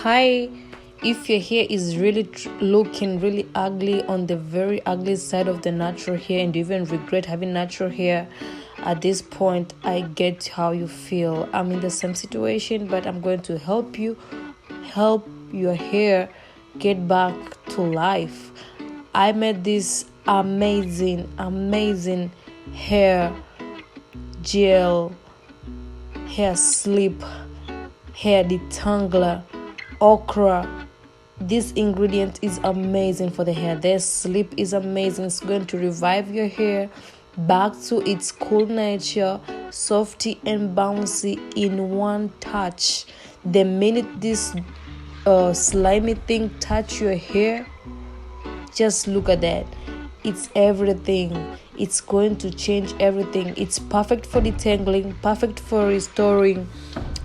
Hi, if your hair is really looking really ugly, on the very ugly side of the natural hair, and you even regret having natural hair at this point, I get how you feel. I'm in the same situation, but I'm going to help your hair get back to life. I made this amazing hair gel, hair slip, hair detangler, OKRA. This ingredient is amazing for the hair. Their slip is amazing. It's going to revive your hair back to its cool nature, softy and bouncy in one touch. The minute this slimy thing touch your hair, just look at that. It's everything. It's going to change everything. It's perfect for detangling, perfect for restoring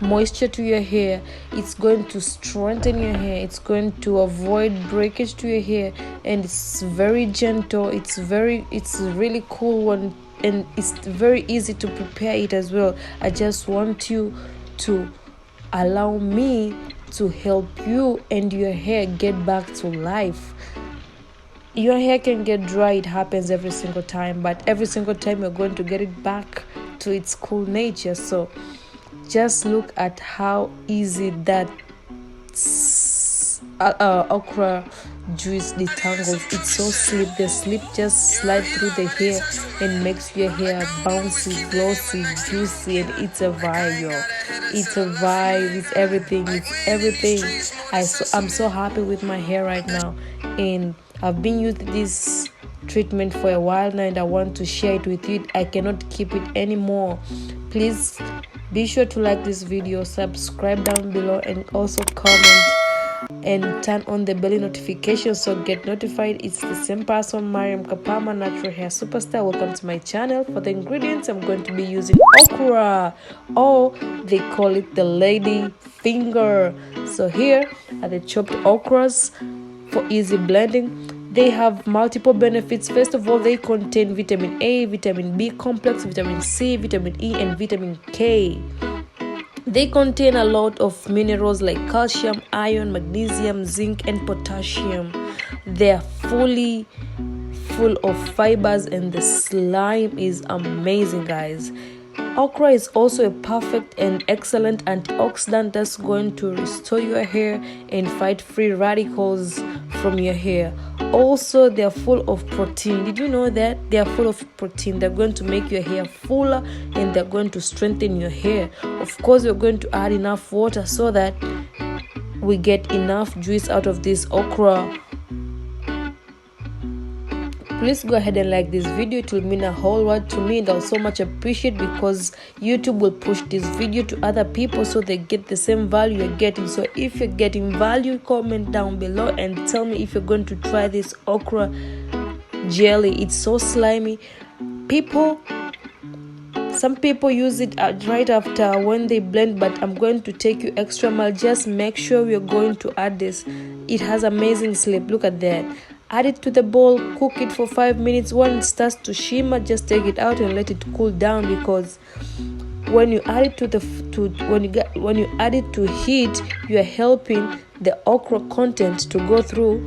moisture to your hair. It's going to strengthen your hair. It's going to avoid breakage to your hair, and it's very gentle. It's really cool one, and it's very easy to prepare it as well. I just want you to allow me to help you and your hair get back to life. Your hair can get dry, it happens every single time, but every single time you're going to get it back to its cool nature. So just look at how easy that okra juice detangles. It's so slip. The slip just slides through the hair and makes your hair bouncy, glossy, juicy, and it's a vibe, yo. It's a vibe. It's everything. I'm so happy with my hair right now, and I've been using this treatment for a while now, and I want to share it with you. I cannot keep it anymore. Please be sure to like this video, subscribe down below, and also comment and turn on the bell notification so get notified. It's the same person, Mariam Kapama, natural hair superstar. Welcome to my channel. For the ingredients, I'm going to be using okra, or they call it the lady finger. So here are the chopped okras for easy blending. They have multiple benefits. First of all, they contain vitamin A, vitamin B complex, vitamin C, vitamin E, and vitamin K. They contain a lot of minerals like calcium, iron, magnesium, zinc, and potassium. They are fully full of fibers, and the slime is amazing, guys. Okra is also a perfect and excellent antioxidant that's going to restore your hair and fight free radicals from your hair. Also, they are full of protein. Did you know that? They are full of protein. They're going to make your hair fuller, and they're going to strengthen your hair. Of course, we're going to add enough water so that we get enough juice out of this okra. Please go ahead and like this video. It will mean a whole lot to me, and I'll so much appreciate, because YouTube will push this video to other people so they get the same value you're getting. So if you're getting value, comment down below and tell me if you're going to try this okra jelly. It's so slimy. Some people use it right after when they blend, but I'm going to take you extra mile. Just make sure we're going to add this. It has amazing slip. Look at that. Add it to the bowl, cook it for 5 minutes. When it starts to shimmer, just take it out and let it cool down, because when you add it when you add it to heat, you are helping the okra content to go through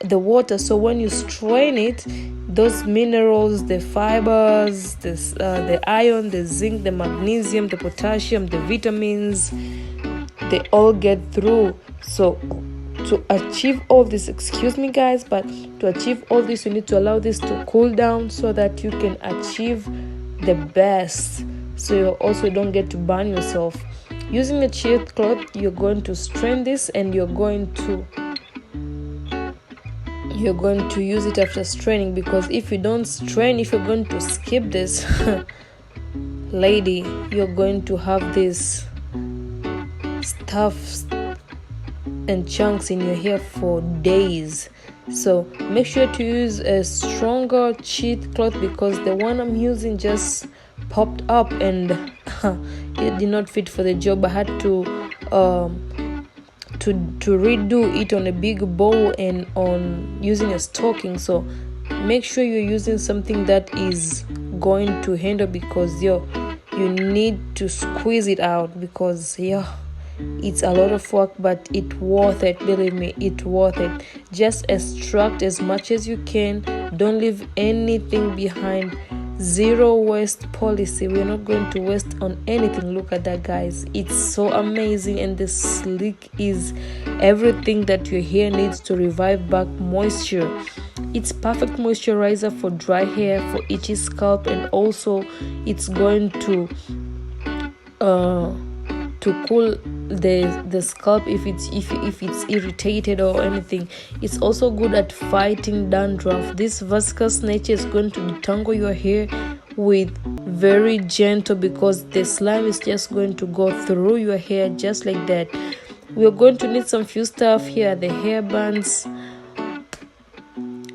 the water. So when you strain it, those minerals, the fibers, the iron, the zinc, the magnesium, the potassium, the vitamins, they all get through. So to achieve all this, excuse me guys, but to achieve all this, you need to allow this to cool down so that you can achieve the best, so you also don't get to burn yourself. Using a cheesecloth, you're going to strain this, and you're going to use it after straining, because if you don't strain, if you're going to skip this lady, you're going to have this stuff and chunks in your hair for days. So make sure to use a stronger cheesecloth, because the one I'm using just popped up and it did not fit for the job. I had to redo it on a big bowl and on using a stocking. So make sure you're using something that is going to handle, because you need to squeeze it out, because It's a lot of work, but it's worth it. Believe me, it's worth it. Just extract as much as you can. Don't leave anything behind. Zero waste policy. We're not going to waste on anything. Look at that, guys. It's so amazing, and the slick is everything that your hair needs to revive back moisture. It's perfect moisturizer for dry hair, for itchy scalp, and also it's going to cool the scalp if it's irritated or anything. It's also good at fighting dandruff. This viscous nature is going to detangle your hair with very gentle, because the slime is just going to go through your hair just like that. We're going to need some few stuff here: the hair bands,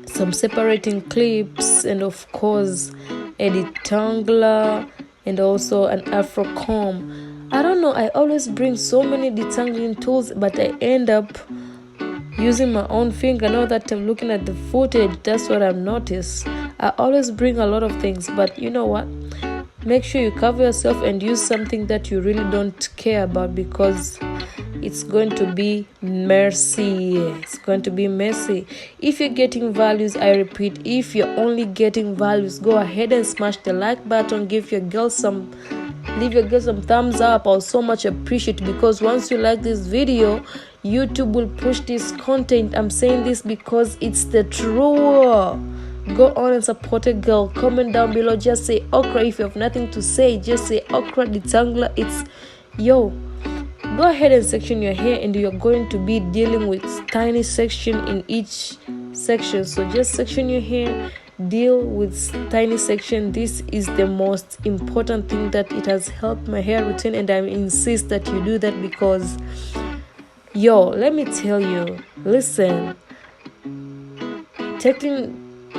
some separating clips, and of course a detangler, and also an afro comb. I don't know, I always bring so many detangling tools, but I end up using my own finger. Now that I'm looking at the footage, that's what I've noticed. I always bring a lot of things, but you know what? Make sure you cover yourself and use something that you really don't care about, because it's going to be messy. It's going to be messy. If you're getting values, I repeat, if you're only getting values, go ahead and smash the like button. Leave your girl some thumbs up. I'll so much appreciate it, because once you like this video, YouTube will push this content. I'm saying this because it's the truth. Go on and support a girl. Comment down below, just say okra. If you have nothing to say, just say okra detangler. It's yo. Go ahead and section your hair, and you're going to be dealing with tiny section in each section. So just section your hair, deal with tiny section. This is the most important thing that it has helped my hair routine, and I insist that you do that, because yo, let me tell you, listen,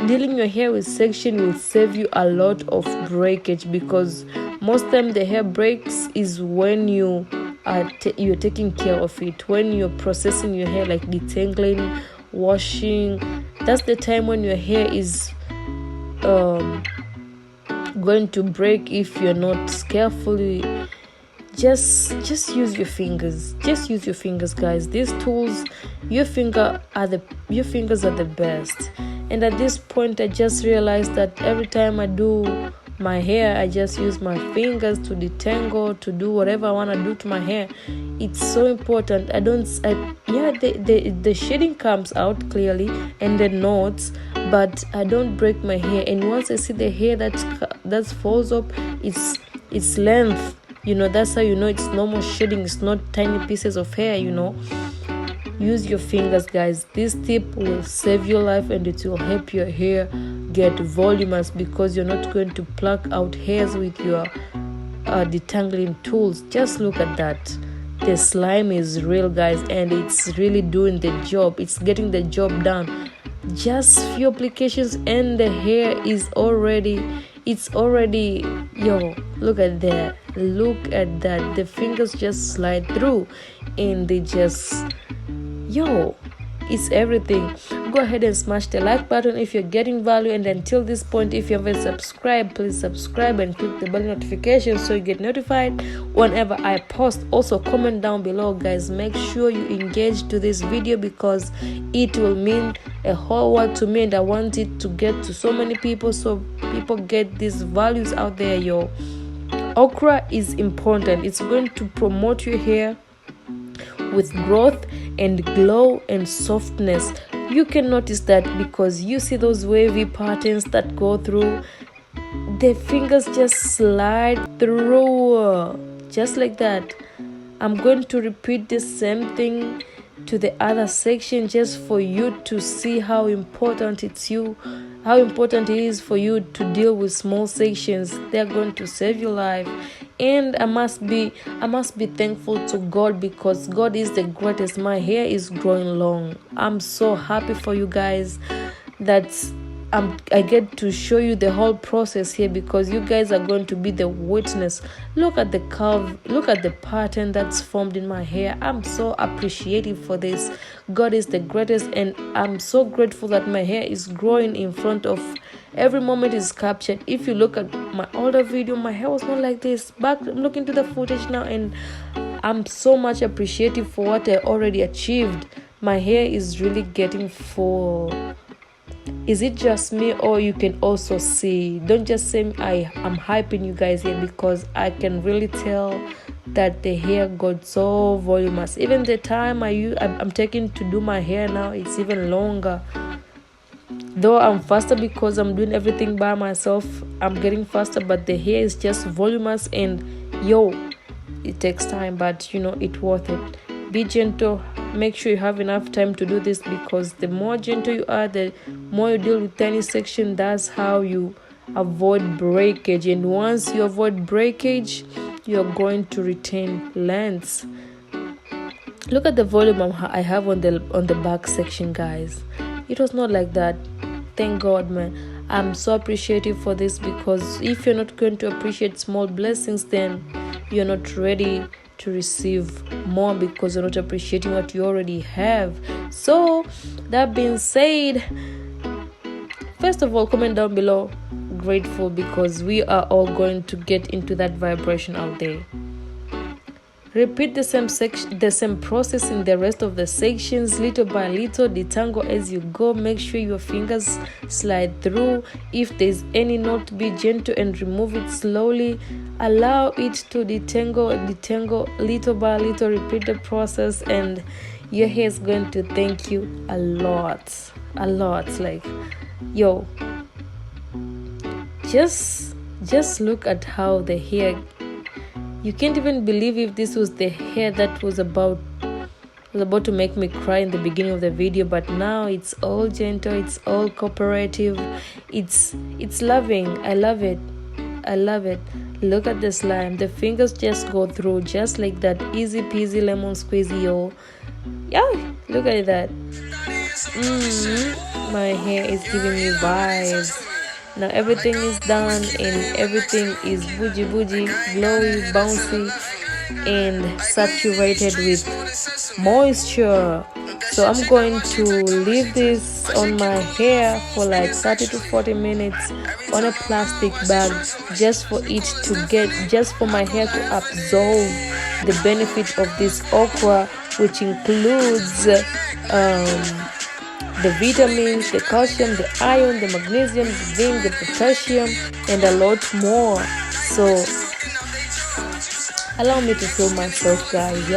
dealing your hair with section will save you a lot of breakage, because most time the hair breaks is when you're taking care of it, when you're processing your hair, like detangling, washing. That's the time when your hair is going to break if you're not carefully. Just use your fingers. Just use your fingers, guys. These tools, your fingers are the best. And at this point, I just realized that every time I do my hair, I just use my fingers to detangle, to do whatever I want to do to my hair. It's so important. The shading comes out clearly and the knots, but I don't break my hair. And once I see the hair that falls up, its length, that's how you know it's normal shading. It's not tiny pieces of hair. Use your fingers, guys. This tip will save your life, and it will help your hair get voluminous, because you're not going to pluck out hairs with your detangling tools. Just look at that. The slime is real, guys, and it's really doing the job. It's getting the job done. Just few applications and the hair is already, look at that. The fingers just slide through, and they just, it's everything. Go ahead and smash the like button if you're getting value, and until this point, if you haven't subscribed, please subscribe and click the bell notification so you get notified whenever I post. Also comment down below, guys. Make sure you engage to this video, because it will mean a whole lot to me, and I want it to get to so many people, so people get these values out there. Okra is important. It's going to promote your hair with growth and glow and softness. You can notice that because you see those wavy patterns that go through. The fingers just slide through just like that. I'm going to repeat the same thing to the other section, just for you to see how important it is for you to deal with small sections. They're going to save your life. And I must be thankful to God, because God is the greatest. My hair is growing long. I'm so happy for you guys that I get to show you the whole process here, because you guys are going to be the witness. Look at the curve, look at the pattern that's formed in my hair. I'm so appreciative for this. God is the greatest, and I'm so grateful that my hair is growing in front of every moment is captured. If you look at my older video, my hair was not like this. I'm looking to the footage now, and I'm so much appreciative for what I already achieved. My hair is really getting full. Is it just me, or you can also see? Don't just say I'm hyping you guys here, because I can really tell that the hair got so voluminous. Even the time I'm taking to do my hair now, it's even longer. Though I'm faster because I'm doing everything by myself, I'm getting faster, but the hair is just voluminous, and it takes time, but it's worth it. Be gentle. Make sure you have enough time to do this, because the more gentle you are, the more you deal with tiny section. That's how you avoid breakage, and once you avoid breakage, you're going to retain length. Look at the volume I have on the back section, guys. It was not like that. Thank God, man. I'm so appreciative for this, because if you're not going to appreciate small blessings, then you're not ready to receive more, because you're not appreciating what you already have. So that being said, first of all, comment down below grateful, because we are all going to get into that vibration out there. Repeat the same process in the rest of the sections, little by little. Detangle as you go. Make sure your fingers slide through. If there's any knot, be gentle and remove it slowly. Allow it to detangle little by little. Repeat the process, and your hair is going to thank you a lot. Like, just look at how the hair. You can't even believe if this was the hair that was about to make me cry in the beginning of the video, but now it's all gentle, it's all cooperative, it's loving. I love it. Look at the slime. The fingers just go through just like that. Easy peasy lemon squeezy, yo. Yeah, look at that. My hair is giving me vibes. Now everything is done, and everything is bougie, glowy, bouncy, and saturated with moisture. So I'm going to leave this on my hair for like 30 to 40 minutes on a plastic bag, just for my hair to absorb the benefit of this okra, which includes the vitamins, the calcium, the iron, the magnesium, the zinc, the potassium, and a lot more. So allow me to feel myself, guys.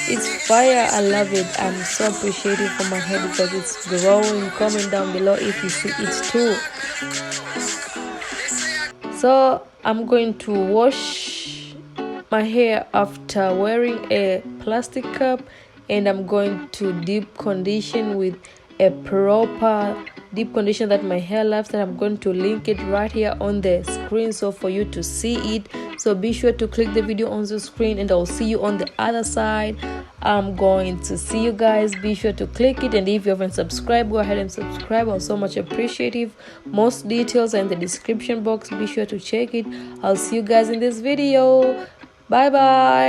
It's fire. I love it. I'm so appreciative for my hair, because it's growing. Comment down below if you see it too. So I'm going to wash my hair after wearing a plastic cap, and I'm going to deep condition with a proper deep condition that my hair loves, and I'm going to link it right here on the screen, so for you to see it. So be sure to click the video on the screen, and I'll see you on the other side. I'm going to see you guys. Be sure to click it, and if you haven't subscribed, go ahead and subscribe. I'm so much appreciative. Most details are in the description box. Be sure to check it. I'll see you guys in this video. Bye bye.